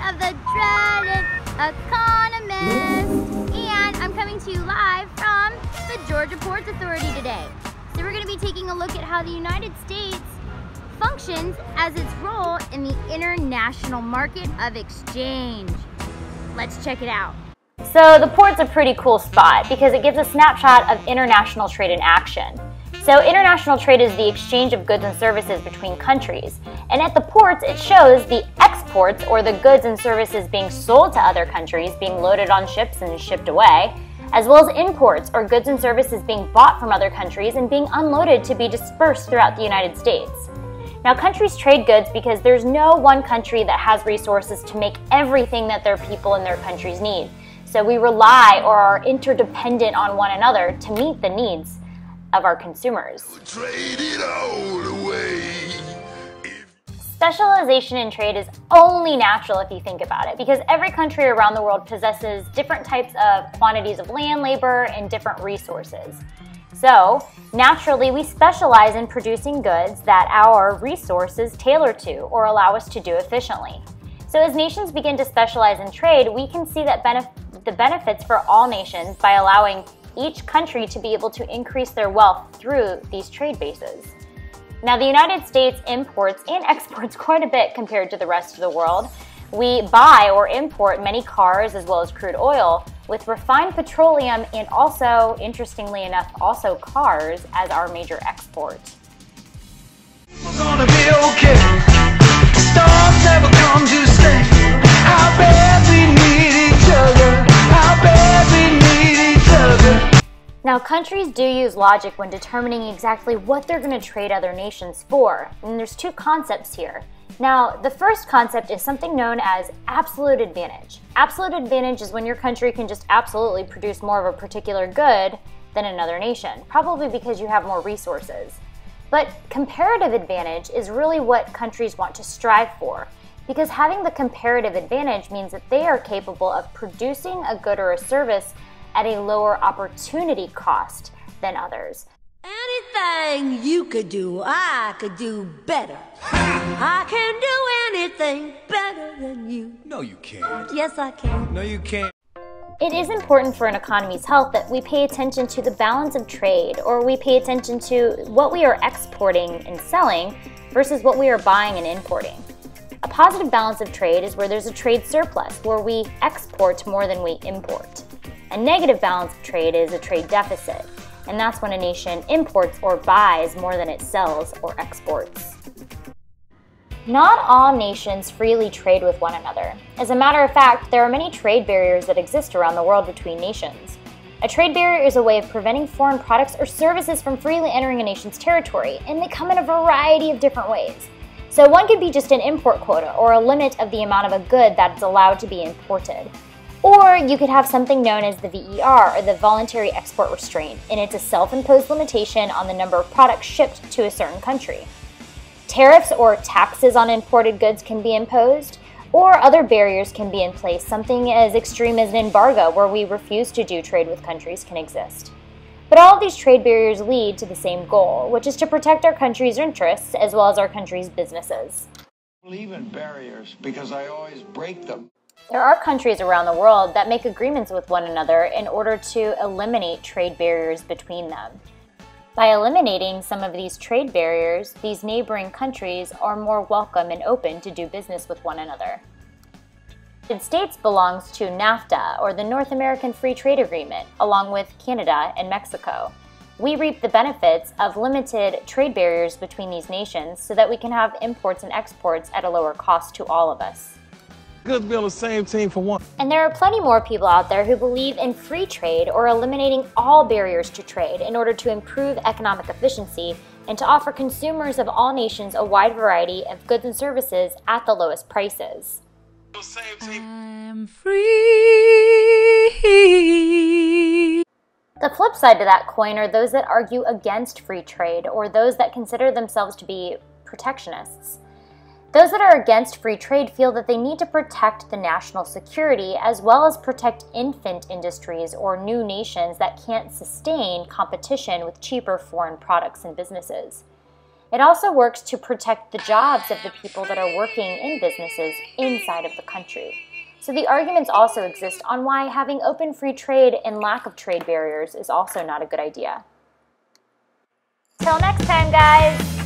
Of the dreaded Economist, and I'm coming to you live from the Georgia Ports Authority today. So we're going to be taking a look at how the United States functions as its role in the international market of exchange. Let's check it out. So the port's a pretty cool spot because it gives a snapshot of international trade in action. So international trade is the exchange of goods and services between countries. And at the ports, it shows the exports, or the goods and services being sold to other countries, being loaded on ships and shipped away, as well as imports, or goods and services being bought from other countries and being unloaded to be dispersed throughout the United States. Now, countries trade goods because there's no one country that has resources to make everything that their people and their countries need. So we rely or are interdependent on one another to meet the needs of our consumers. Trade it all away. Specialization in trade is only natural if you think about it, because every country around the world possesses different types of quantities of land, labor, and different resources. So, naturally, we specialize in producing goods that our resources tailor to or allow us to do efficiently. So as nations begin to specialize in trade, we can see that the benefits for all nations by allowing each country to be able to increase their wealth through these trade bases. Now, the United States imports and exports quite a bit compared to the rest of the world. We buy or import many cars as well as crude oil, with refined petroleum and also, interestingly enough, also cars as our major export. We're gonna be okay. Storms never come to stay. How bad we need each other. How bad we need each other. Now, countries do use logic when determining exactly what they're going to trade other nations for, and there's two concepts here. Now, the first concept is something known as absolute advantage. Absolute advantage is when your country can just absolutely produce more of a particular good than another nation, probably because you have more resources. But comparative advantage is really what countries want to strive for, because having the comparative advantage means that they are capable of producing a good or a service at a lower opportunity cost than others. Anything you could do, I could do better. I can do anything better than you. No, you can't. Yes, I can. No, you can't. It is important for an economy's health that we pay attention to the balance of trade, or we pay attention to what we are exporting and selling versus what we are buying and importing. A positive balance of trade is where there's a trade surplus, where we export more than we import. A negative balance of trade is a trade deficit, and that's when a nation imports or buys more than it sells or exports. Not all nations freely trade with one another. As a matter of fact, there are many trade barriers that exist around the world between nations. A trade barrier is a way of preventing foreign products or services from freely entering a nation's territory, and they come in a variety of different ways. So one could be just an import quota, or a limit of the amount of a good that is allowed to be imported. Or you could have something known as the VER, or the Voluntary Export Restraint, and it's a self-imposed limitation on the number of products shipped to a certain country. Tariffs or taxes on imported goods can be imposed, or other barriers can be in place. Something as extreme as an embargo, where we refuse to do trade with countries, can exist. But all of these trade barriers lead to the same goal, which is to protect our country's interests as well as our country's businesses. I believe in barriers because I always break them. There are countries around the world that make agreements with one another in order to eliminate trade barriers between them. By eliminating some of these trade barriers, these neighboring countries are more welcome and open to do business with one another. The United States belongs to NAFTA, or the North American Free Trade Agreement, along with Canada and Mexico. We reap the benefits of limited trade barriers between these nations so that we can have imports and exports at a lower cost to all of us. Good to be on the same team for one. And there are plenty more people out there who believe in free trade or eliminating all barriers to trade in order to improve economic efficiency and to offer consumers of all nations a wide variety of goods and services at the lowest prices. I'm free. The flip side to that coin are those that argue against free trade, or those that consider themselves to be protectionists. Those that are against free trade feel that they need to protect the national security as well as protect infant industries or new nations that can't sustain competition with cheaper foreign products and businesses. It also works to protect the jobs of the people that are working in businesses inside of the country. So the arguments also exist on why having open free trade and lack of trade barriers is also not a good idea. Till next time, guys!